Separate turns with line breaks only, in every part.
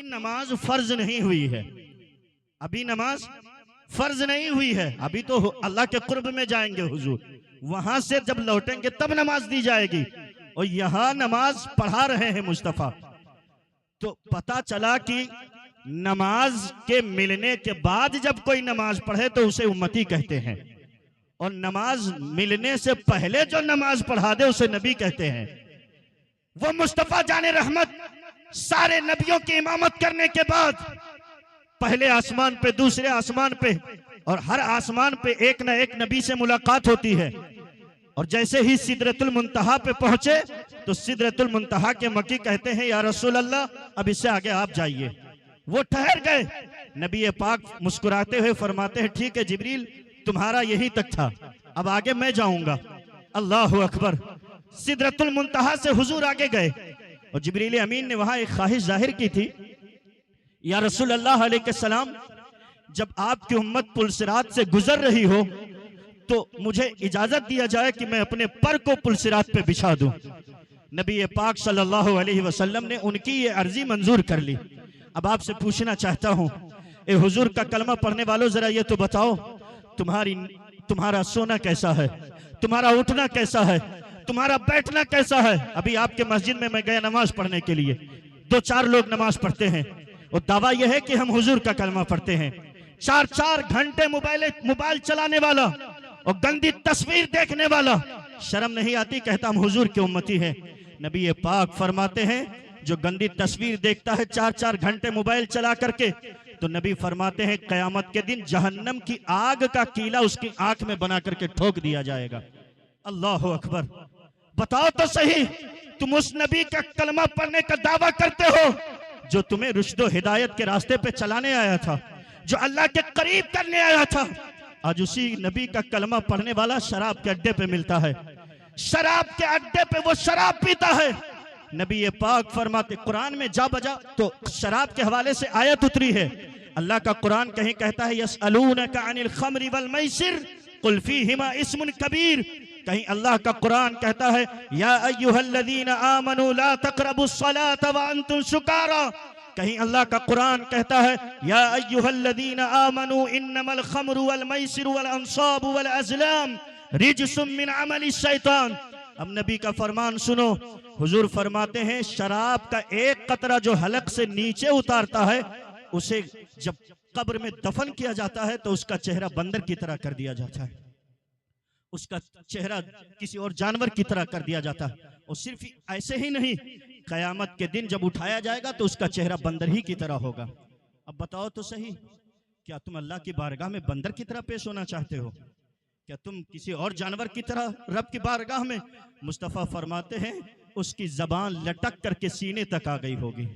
अभी नमाज फर्ज नहीं हुई है, अभी नमाज फर्ज नहीं हुई है, अभी तो अल्लाह के कुर्ब में जाएंगे हुजूर, वहां से जब लौटेंगे तब नमाज दी जाएगी, और यहाँ नमाज पढ़ा रहे हैं मुस्तफा। तो पता चला कि नमाज के मिलने के बाद जब कोई नमाज पढ़े तो उसे उम्मती कहते हैं, और नमाज मिलने से पहले जो नमाज पढ़ा दे उसे नबी कहते हैं। वो मुस्तफा जाने रहमत सारे नबियों की इमामत करने के बाद पहले आसमान पे, दूसरे आसमान पे, और हर आसमान पे एक न एक नबी से मुलाकात होती है। और जैसे ही सिदरतुल मुंतहा पे पहुंचे तो सिदरतुल मुंतहा के मक्की कहते हैं या रसूल अल्लाह, अब इससे आगे आप जाइए। वो ठहर गए। नबी पाक मुस्कुराते हुए फरमाते हैं ठीक है जिब्रील, तुम्हारा यही तक था, अब आगे मैं जाऊंगा। अल्लाह अकबर। सिदरतुल मुंतहा से हुजूर आगे गए, और जिब्रील अमीन ने वहां एक ख्वाहिश जाहिर की थी, या रसूल अल्लाह अलैहिस्सलाम, जब आपकी उम्मत पुलसिरात से गुजर रही हो तो मुझे इजाजत दिया जाए कि मैं अपने पर को पुलसिरात पे बिछा दूं। नबी पाक सल्लल्लाहु अलैहि वसल्लम ने उनकी ये अर्जी मंजूर कर ली। अब आपसे पूछना चाहता हूं, ए हुजूर का कलमा पढ़ने वालों, जरा ये तो बताओ, तुम्हारा सोना कैसा है, तुम्हारा उठना कैसा है, तुम्हारा बैठना कैसा है? अभी आपके मस्जिद में मैं गया नमाज पढ़ने के लिए, 2-4 लोग नमाज पढ़ते हैं और दावा यह है कि हम हुजूर का कलमा पढ़ते हैं। 4-4 घंटे मोबाइल चलाने वाला और गंदी तस्वीर देखने वाला, शर्म नहीं आती? कहता हम हुजूर के उम्मती हैं। नबी पाक फरमाते हैं जो गंदी तस्वीर देखता है 4-4 घंटे मोबाइल चला करके, तो नबी फरमाते हैं कयामत के दिन जहन्नम की आग का कीला उसकी आंख में बना करके ठोक दिया जाएगा। अल्लाह अकबर। बताओ तो सही, तुम उस नबी का कलमा पढ़ने का दावा करते हो जो तुम्हें रुश्दो हिदायत के रास्ते पे चलाने आया था, जो अल्लाह के करीब करने आया था। आज उसी नबी का कलमा पढ़ने वाला शराब के अड्डे पे मिलता है, शराब के अड्डे पे वो शराब पीता है। नबी पाक फरमाते, कुरान में जा बजा तो शराब के हवाले से आयत उतरी है। अल्लाह का कुरान कहीं कहता है यसअलूनका अनिल खम्रि वल मैसिर कुल फीहिमा इस्मुन कबीर। कहीं अल्लाह का कुरान कहता है या अय्युहल्लज़ीना आमनू ला तक़रबुस सलात व अंतुम सुकारा। कहीं अल्लाह का कुरान कहता है या अय्युहल्लज़ीना आमनू इन्नमल खम्रु वल मैसिरु वल अंसाबु वल अज़लाम रिजसुम मिन अमलि शैतान। अब नबी का फरमान सुनो, हुजूर फरमाते हैं शराब का एक कतरा जो हलक से नीचे उतारता है, उसे जब कब्र में दफन किया जाता है तो उसका चेहरा बंदर की तरह कर दिया जाता है, उसका चेहरा किसी और जानवर की तरह कर दिया जाता है। और सिर्फ ऐसे ही नहीं, कयामत के दिन जब उठाया जाएगा तो उसका चेहरा बंदर ही की तरह होगा। अब बताओ तो सही, क्या तुम अल्लाह की बारगाह में बंदर की तरह पेश होना चाहते हो? क्या तुम किसी और जानवर की तरह रब की बारगाह में? मुस्तफ़ा फरमाते हैं उसकी जबान लटक करके सीने तक आ गई होगी।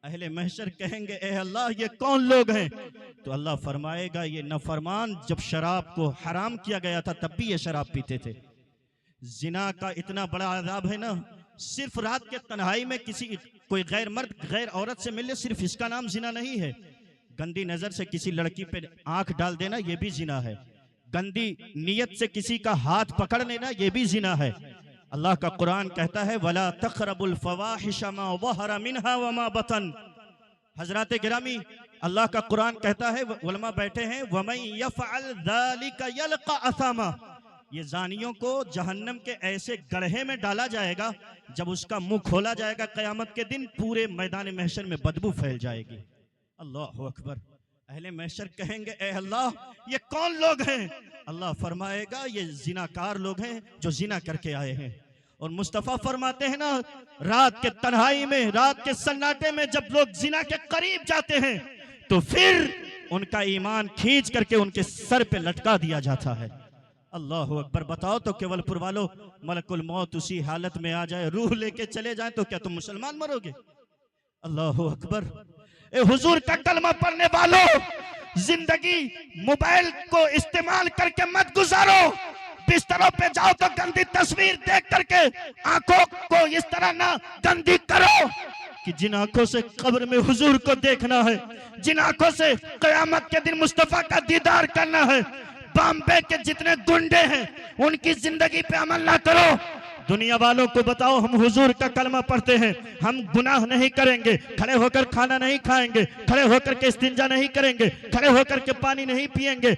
अहले महशर कहेंगे ए अल्लाह ये कौन लोग हैं? तो अल्लाह फरमाएगा ये नफरमान, जब शराब को हराम किया गया था तब भी ये शराब पीते थे। जिना का इतना बड़ा अजाब है ना, सिर्फ रात के तन्हाई में कोई गैर मर्द गैर औरत से मिले, सिर्फ इसका नाम जिना नहीं है। गंदी नजर से किसी लड़की पे आंख डाल देना ये भी जिना है। गंदी नियत से किसी का हाथ पकड़ लेना ये भी जिना है। अल्लाह का कुरान कहता है वला तक़रबुल फ़वाहिश मा ज़हरा मिन्हा व मा बतन। हजरात गिरामी, अल्लाह का कुरान कहता है, उलमा बैठे हैं, वमन यफ़अल ज़ालिका यल्क़ा असामा। ये जानियों को जहन्नम के ऐसे गड्ढे में डाला जाएगा जब उसका मुंह खोला जाएगा कयामत के दिन, पूरे मैदान महशर में बदबू फैल जाएगी। अल्लाह अकबर। अहले महशर कहेंगे ए अल्लाह ये कौन लोग हैं? अल्लाह फरमाएगा ये जिनाकार लोग हैं जो जिना करके आए हैं। और मुस्तफ़ा फरमाते हैं ना, रात के तन्हाई में, रात के सन्नाटे में जब लोग जिना के करीब जाते हैं तो फिर उनका ईमान खींच करके उनके सर पे लटका दिया जाता है। अल्लाह अकबर। बताओ तो केवलपुर वालों, मलकुल मौत उसी हालत में आ जाए, रूह लेके चले जाए तो क्या तुम मुसलमान मरोगे? अल्लाह अकबर। ए हुजूर का कलमा पढ़ने वालों, जिंदगी मोबाइल को इस्तेमाल करके मत गुजारो। बिस्तरों पे जाओ तो गंदी तस्वीर देख करके आंखों को इस तरह ना गंदी करो कि जिन आंखों से कब्र में हुजूर को देखना है, जिन आंखों से कयामत के दिन मुस्तफा का दीदार करना है, बॉम्बे के जितने गुंडे हैं उनकी जिंदगी पे अमल ना करो। दुनिया वालों को बताओ हम हुजूर का कलमा पढ़ते हैं, हम गुनाह नहीं करेंगे, खड़े होकर खाना नहीं खाएंगे, खड़े होकर के इस्तिंजा नहीं करेंगे, खड़े होकर के पानी नहीं पिएंगे,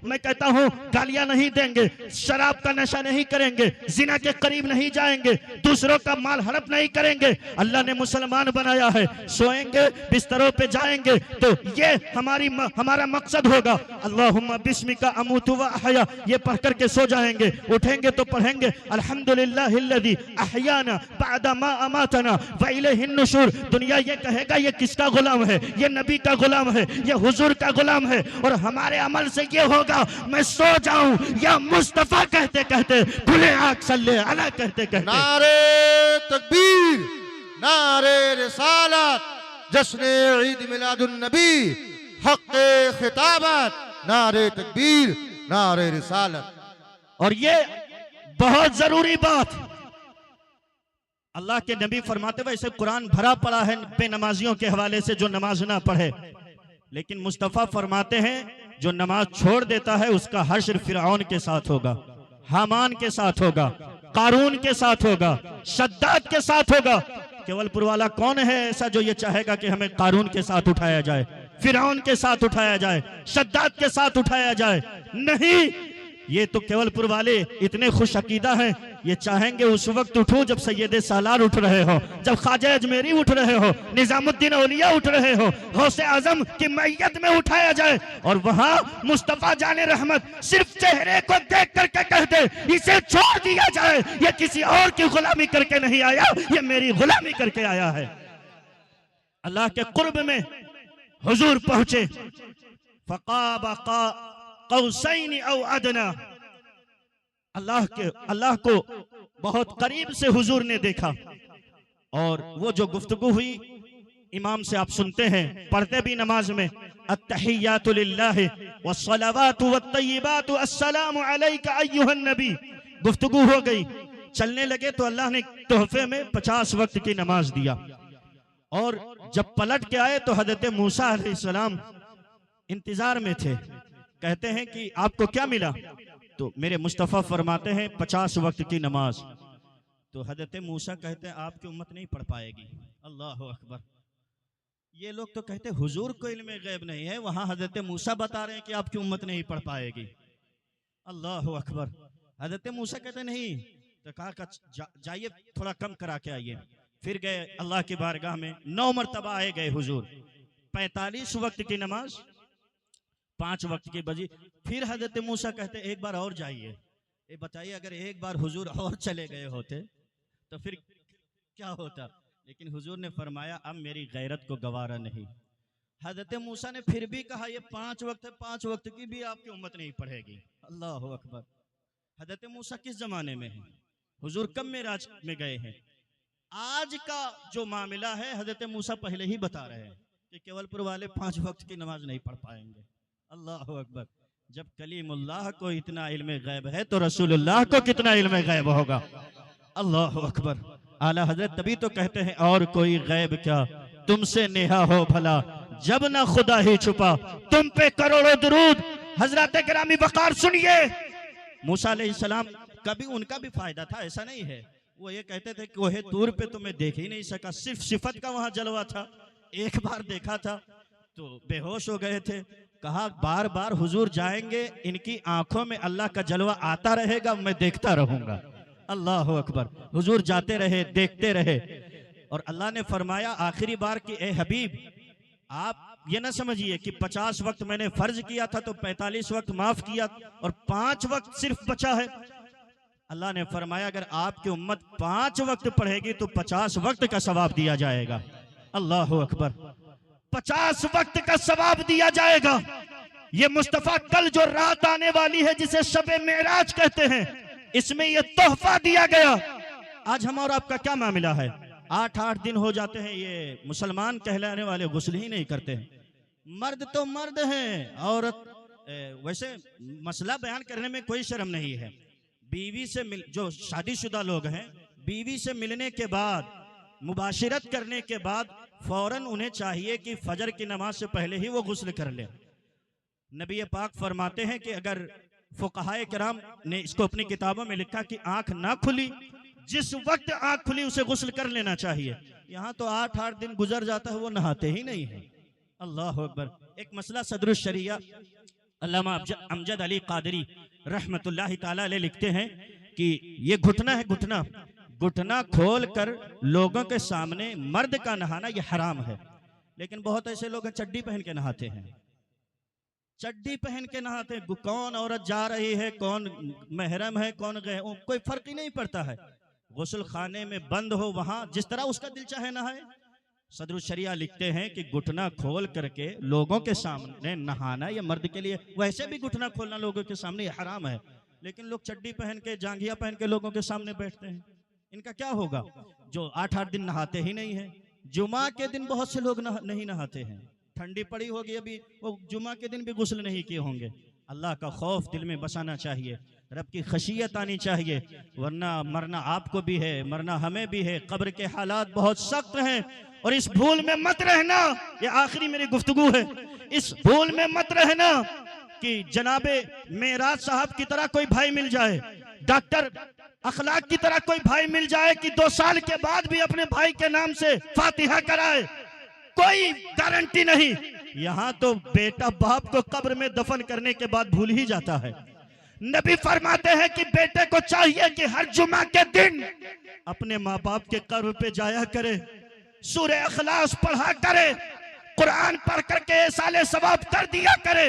मैं कहता हूँ गालियां नहीं देंगे, शराब का नशा नहीं करेंगे, जिना के करीब नहीं जाएंगे, दूसरों का माल हड़प नहीं करेंगे। अल्लाह ने मुसलमान बनाया है, सोएंगे बिस्तरों पे जाएंगे तो ये हमारा मकसद होगा। अल्लाहुम्मा बिस्मिका अमूतु व अहया, ये पढ़ करके सो जाएंगे, उठेंगे तो पढ़ेंगे अल्हम्दुलिल्लाहिल्लज़ी अहयाना बअदा मा अमातना व इलैहिन नुशूर। दुनिया ये कहेगा ये किसका गुलाम है, ये नबी का गुलाम है, ये हुजूर का गुलाम है, और हमारे अमल से ये होगा मैं सो जाऊं या मुस्तफा कहते कहते खुले आंख सल्ले अला कहते कहते
नारे तकबीर, नारे रिसालत, जश्न ईद मिलादुन नबी, हक़ खिताबत, नारे तकबीर, नारे रिसालत।
और ये बहुत जरूरी बात अल्लाह के नबी फरमाते हुए, इसे कुरान भरा पड़ा है बेनमाजियों के हवाले से जो नमाज ना पढ़े, लेकिन मुस्तफ़ा फरमाते हैं जो नमाज छोड़ देता है उसका हश्र फिरऔन के साथ होगा, हामान के साथ होगा, कारून के साथ होगा, शद्दाद के साथ होगा। केवलपुर वाला कौन है ऐसा जो ये चाहेगा कि हमें कारून के साथ उठाया जाए, फिरौन के साथ उठाया जाए, शद्दाद के साथ उठाया जाए? नहीं, ये तो केवलपुर वाले इतने खुश अकीदा हैं, ये चाहेंगे उस वक्त उठूं जब सैयदे सालार उठ रहे हो, जब ख्वाजा अजमेरी उठ रहे हो, निजामुद्दीन औलिया उठ रहे हो, गौसे आजम की मैयत में उठाया जाए और वहां मुस्तफा जाने रहमत सिर्फ चेहरे को देख करके कह दे इसे छोड़ दिया जाए, ये किसी और की गुलामी करके नहीं आया, ये मेरी गुलामी करके आया है। अल्लाह के कुर्ब में हुजूर पहुंचे, फक़ाब कौसैन औ अदना, अल्लाह को बहुत करीब से हुजूर ने देखा। और वो जो गुफ्तगू हुई इमाम से आप सुनते हैं, पढ़ते भी नमाज में, अत्तहियातु लिल्लाहि वस्सलावातु वत्तय्यिबातु अस्सलामु अलैका अय्युहन नबी। गुफ्तगू हो गई, चलने लगे तो अल्लाह ने तोहफे में 50 वक्त की नमाज दिया। और जब पलट के आए तो हजरत मूसा अलैहिस्सलाम इंतजार में थे, कहते हैं कि आपको क्या मिला? तो मेरे मुस्तफ़ा फरमाते हैं 50 वक्त की नमाज। तो हजरत मूसा कहते हैं आपकी उम्मत नहीं पढ़ पाएगी। अल्लाह अकबर। ये लोग तो कहते हुजूर को इल्म गैब नहीं है, वहां हजरत मूसा बता रहे हैं कि आपकी उम्मत नहीं पढ़ पाएगी। अल्लाह अकबर। हजरत मूसा कहते नहीं, तो कहा जाइए थोड़ा कम करा के आइए। फिर गए अल्लाह की बारगाह में, 9 मरतबा आए गए हुजूर, 45 वक्त की नमाज 5 वक्त की बजी। फिर हजरत मूसा कहते एक बार और जाइए। ये बताइए अगर एक बार हुजूर और चले गए होते तो फिर क्या होता? लेकिन हुजूर ने फरमाया अब मेरी गैरत को गवारा नहीं। हजरत मूसा ने फिर भी कहा ये 5 वक्त है, 5 वक्त की भी आपकी उम्मत नहीं पढ़ेगी। अल्लाह अकबर। हजरत मूसा किस जमाने में है? हुजूर कब मेराज में गए हैं? आज का जो मामला है हजरत मूसा पहले ही बता रहे हैं कि केवलपुर वाले 5 वक्त की नमाज नहीं पढ़ पाएंगे। अल्लाह अकबर। जब कलीमुल्लाह को इतना इल्म गैब है तो रसूलुल्लाह को कितना इल्म गैब होगा। अल्लाह अकबर। आला हजरत तभी तो कहते हैं और कोई गैब क्या तुमसे नेहा हो भला, जब ना खुदा ही छुपा तुम पे करोड़ों दुरूद। हजरत गिरामी वक़ार सुनिए, मूसा अलैहिस्सलाम कभी उनका भी फायदा था, ऐसा नहीं है। वो ये कहते थे कि वह तूर पे तुम्हें देख ही नहीं सका, सिर्फ सिफत का वहां जलवा था। एक बार देखा था तो बेहोश हो गए थे। कहा बार बार हुजूर जाएंगे, इनकी आंखों में अल्लाह का जलवा आता रहेगा, मैं देखता रहूंगा। अल्लाह अकबर। हुजूर जाते रहे, देखते रहे। और अल्लाह ने फरमाया आखिरी बार कि ए हबीब आप ये ना समझिए कि 50 वक्त मैंने फर्ज किया था तो 45 वक्त माफ किया और 5 वक्त सिर्फ बचा है। अल्लाह ने फरमाया अगर आपकी उम्मत 5 वक्त पढ़ेगी तो 50 वक्त का सवाब दिया जाएगा। अल्लाह अकबर। 50 वक्त का सवाब दिया जाएगा। ये मुस्तफा कल जो रात आने वाली है जिसे शबे मेराज कहते हैं, इसमें ये तोहफा दिया गया। आज हम और आपका क्या मामला है? 8-8 दिन हो जाते हैं, ये मुसलमान कहलाने वाले गुस्ल ही नहीं करते हैं। मर्द तो मर्द हैं, औरत वैसे मसला बयान करने में कोई शर्म नहीं है। बीवी से जो शादीशुदा लोग हैं, बीवी से मिलने के बाद मुबाशिरत करने के बाद फौरन उन्हें चाहिए कि फजर की नमाज से पहले ही वो गुस्ल कर ले। नबी पाक फरमाते हैं कि अगर फुक़हाए किराम ने इसको अपनी किताबों में लिखा कि आंख ना खुली जिस वक्त आंख खुली उसे गुस्ल कर लेना चाहिए। यहाँ तो 8-8 दिन गुजर जाता है, वो नहाते ही नहीं है। अल्लाह अकबर। एक मसला सदरुश शरिया अल्लामा अमजद अली कादरी रहमतुल्लाहि ताला अलैह लिखते हैं कि ये घुटना है, घुटना खोल कर लोगों के सामने मर्द का नहाना ये हराम है। लेकिन बहुत ऐसे लोग चड्डी पहन के नहाते हैं, चड्डी पहन के नहाते हैं। कौन औरत जा रही है, कौन महरम है, कौन गए, कोई फर्क ही नहीं पड़ता है। गुस्ल खाने में बंद हो, वहां जिस तरह उसका दिल चाहे नहाए। सदरुल शरिया लिखते हैं कि घुटना खोल करके लोगों के सामने नहाना ये मर्द के लिए, वैसे भी घुटना खोलना लोगों के सामने ये हराम है। लेकिन लोग चड्डी पहन के, जांघिया पहन के लोगों के सामने बैठते हैं। इनका क्या होगा जो 8-8 दिन नहाते ही नहीं है? जुमा के दिन बहुत से लोग नहीं नहाते हैं, ठंडी पड़ी होगी अभी, वो जुमा के दिन भी गुस्ल नहीं किए होंगे। अल्लाह का खौफ दिल में बसाना चाहिए, रब की खशियत आनी चाहिए, वरना मरना आपको भी है, मरना हमें भी है। कब्र के हालात बहुत सख्त हैं और इस भूल में मत रहना, ये आखिरी मेरी गुफ्तगू है, इस भूल में मत रहना कि जनाबे मेराज साहब की तरह कोई भाई मिल जाए, डॉक्टर अखलाक की तरह कोई भाई मिल जाए कि 2 साल के बाद भी अपने भाई के नाम से फातिहा कराए, कोई गारंटी नहीं। यहाँ तो बेटा बाप को कब्र में दफन करने के बाद भूल ही जाता है। नबी फरमाते हैं कि बेटे को चाहिए कि हर जुमा के दिन अपने माँ बाप के कब्र पे जाया करे, सूरह इखलास पढ़ा करे, कुरान पढ़ करके साले सवाब कर दिया करे।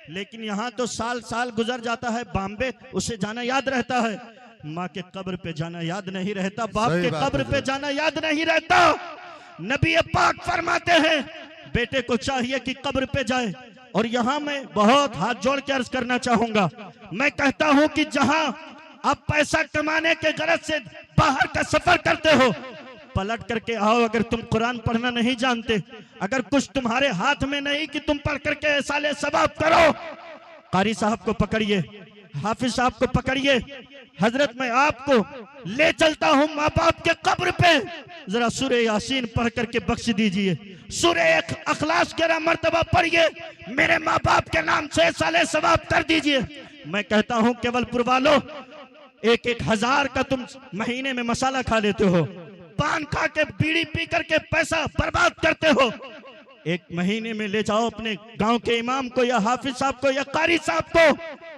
लेकिन यहाँ तो साल साल गुजर जाता है, बॉम्बे उसे जाना याद रहता है, माँ के कब्र पे जाना याद नहीं रहता, बाप के कब्र पे जाना याद नहीं रहता। नबी पाक फरमाते हैं बेटे को चाहिए कि कब्र पे जाए। और यहाँ मैं बहुत हाथ जोड़ के अर्ज करना चाहूंगा, मैं कहता हूं कि जहां आप पैसा कमाने के गरज से बाहर का सफर करते हो, पलट करके आओ। अगर तुम कुरान पढ़ना नहीं जानते, अगर कुछ तुम्हारे हाथ में नहीं कि तुम पढ़ करके साले सवाब करो, कारी साहब को पकड़िए, हाफिज साहब को पकड़िए, हजरत मैं आपको ले चलता हूं माँ बाप के कब्र पे, जरा सूरह यासीन पढ़ करके बख्श दीजिए, सूरह अखलास 11 मर्तबा पढ़िए, मेरे माँ बाप के नाम से साले सवाब कर दीजिए। मैं कहता हूं केवलपुर वालों, 1-1 हजार का तुम महीने में मसाला खा लेते हो, पान खा के बीड़ी पी करके पैसा बर्बाद करते हो। एक महीने में ले जाओ अपने गांव के इमाम को या हाफिज साहब को या कारी साहब को,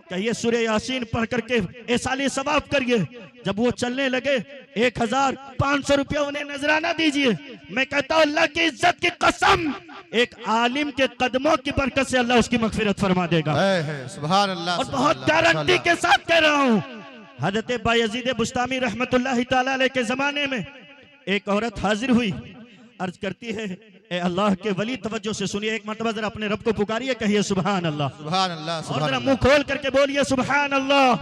कहिए सूरह यासीन पढ़ करके ऐसाली सवाब करिए। जब वो चलने लगे 1500 रुपया उन्हें नजराना दीजिए। मैं कहता हूं अल्लाह की इज्जत की कसम, एक आलिम के कदमों की बरकत से अल्लाह उसकी मगफिरत फरमा देगा।
सुभान अल्लाह।
और बहुत गारंटी के साथ कह रहा हूँ, हजरत बायजीद बुस्तामी रहमतुल्लाहि ताला अलैह के जमाने में एक औरत हाजिर हुई, अर्ज करती है ए अल्लाह के वली, तवज्जो से सुनिए, एक मरतबा जरा अपने रब को पुकारिए, कहिए सुभान अल्लाह,
सुभान अल्लाह,
और जरा मुंह खोल करके बोलिए सुभान अल्लाह।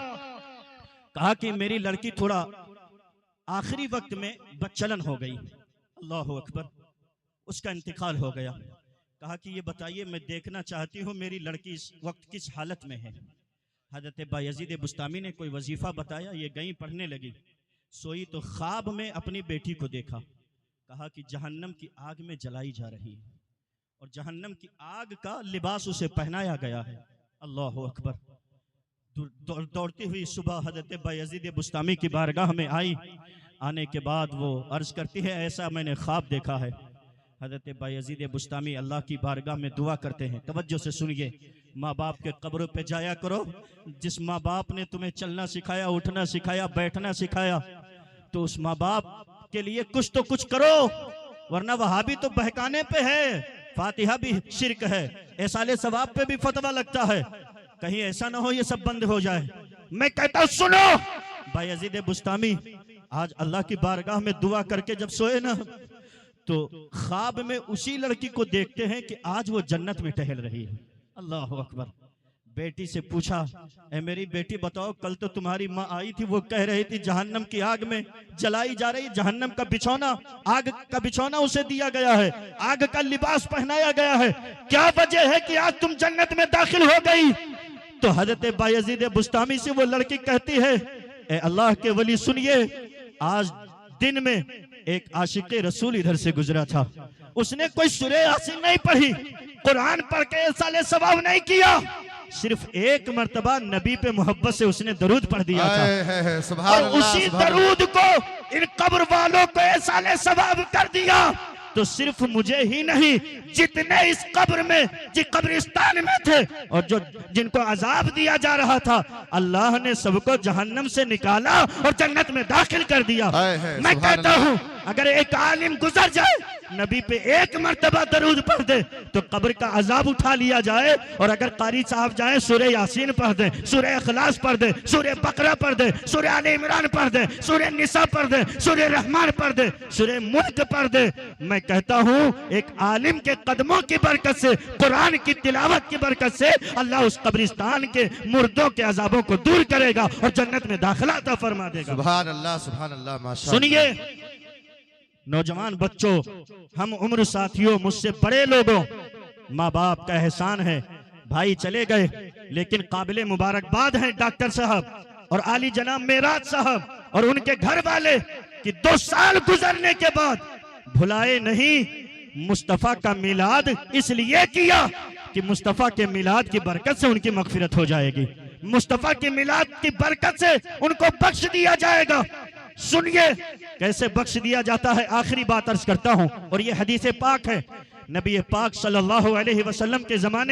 कहा कि मेरी लड़की थोड़ा आखिरी वक्त में बच्चलन हो गई, अल्लाह अकबर, उसका इंतकाल हो गया। कहा कि ये बताइए, मैं देखना चाहती हूँ मेरी लड़की इस वक्त किस हालत में है। हजरत बायजीद बुस्तामी ने कोई वजीफा बताया, ये गई पढ़ने लगी, सोई तो ख्वाब में अपनी बेटी को देखा। कहा कि जहन्नम की आग में जलाई जा रही है और जहन्नम की आग का लिबास उसे पहनाया गया है। अल्लाह अकबर। दौड़ती हुई सुबह हजरत बायजीद बुस्तामी की बारगाह में आई। आने के बाद वो अर्ज करती है, ऐसा मैंने ख्वाब देखा है। हजरत बायजीद बुस्तामी अल्लाह की बारगाह में दुआ करते हैं, तवज्जो से सुनिए, माँ बाप के कब्रों पे जाया करो। जिस माँ बाप ने तुम्हें चलना सिखाया, उठना सिखाया, बैठना सिखाया, तो उस माँ बाप के लिए कुछ तो कुछ करो, वरना वहाबी तो बहकाने पे है, फातिहा भी शिरक है, ऐसाले सवाब पे भी फतवा लगता है। कहीं ऐसा ना हो ये सब बंद हो जाए। मैं कहता हूं सुनो, बायजीद बुस्तामी आज अल्लाह की बारगाह में दुआ करके जब सोए ना, तो ख्वाब में उसी लड़की को देखते हैं कि आज वो जन्नत में टहल रही है। अल्लाह अकबर। बेटी से पूछा, ए मेरी बेटी बताओ, कल तो तुम्हारी माँ आई थी, वो कह रही थी जहन्नम की आग में जलाई जा रही, जहन्नम का बिछौना, आग का बिछौना उसे दिया गया है, आग का लिबास पहनाया गया है, क्या वजह है कि आज तुम जन्नत में दाखिल हो गई? तो हजरत बायजीद बुस्तामी से वो लड़की कहती है, ए अल्लाह के वली सुनिए, आज दिन में एक आशिक रसूल इधर से गुजरा था, उसने कोई सूरह यासीन नहीं पढ़ी, कुरान पढ़ के साले सवाब नहीं किया, सिर्फ एक मर्तबा नबी पे मोहब्बत से उसने दरूद पढ़ दिया था,
है सुभान
और
अल्लाह,
उसी
सुभान अल्लाह।
दरूद को इन कब्र वालों को ऐसा सवाब कर दिया। तो सिर्फ मुझे ही नहीं, जितने इस कब्र में, जिस कब्रिस्तान में थे और जो जिनको अजाब दिया जा रहा था, अल्लाह ने सबको जहन्नम से निकाला और जन्नत में दाखिल कर दिया। मैं
सुभान
कहता हूँ अगर एक आलिम गुजर जाए, नबी पे एक मर्तबा दरूद पढ़ दे, तो कब्र का अजाब उठा लिया जाए। और अगर कारी साहब जाए सूरह यासीन पढ़ दे, सूरह इखलास पढ़ दे, सूरह बकरा पढ़ दे, सूरह आले इमरान पढ़ दे, सूरह निसा पढ़ दे, सूरह रहमान पढ़ दे, सूरह मुल्क पढ़ दे, मैं कहता हूँ एक आलिम के कदमों की बरकत से, कुरान की तिलावत की बरकत से अल्लाह उस कब्रिस्तान के मुर्दों के अजाबों को दूर करेगा और जन्नत में दाखिला अता फरमा देगा।
सुभान अल्लाह, सुभान अल्लाह, माशाअल्लाह।
सुनिए नौजवान बच्चों, हम उम्र साथियों, मुझसे बड़े लोगों, माँ बाप का एहसान है, भाई चले गए लेकिन काबिले मुबारकबाद हैं डॉक्टर साहब और आली जनाब मेराज साहब और उनके घर वाले कि 2 साल गुजरने के बाद भुलाए नहीं। मुस्तफा का मिलाद इसलिए किया कि मुस्तफा के मिलाद की बरकत से उनकी मगफिरत हो जाएगी, मुस्तफा के मिलाद की बरकत से उनको बख्श दिया जाएगा। सुनिए कैसे बख्श दिया जाता है, आखिरी बात अर्ज करता हूं, और ये हदीस पाक है, नबी पाक सल्लल्लाहु अलैहि वसल्लम के जमाने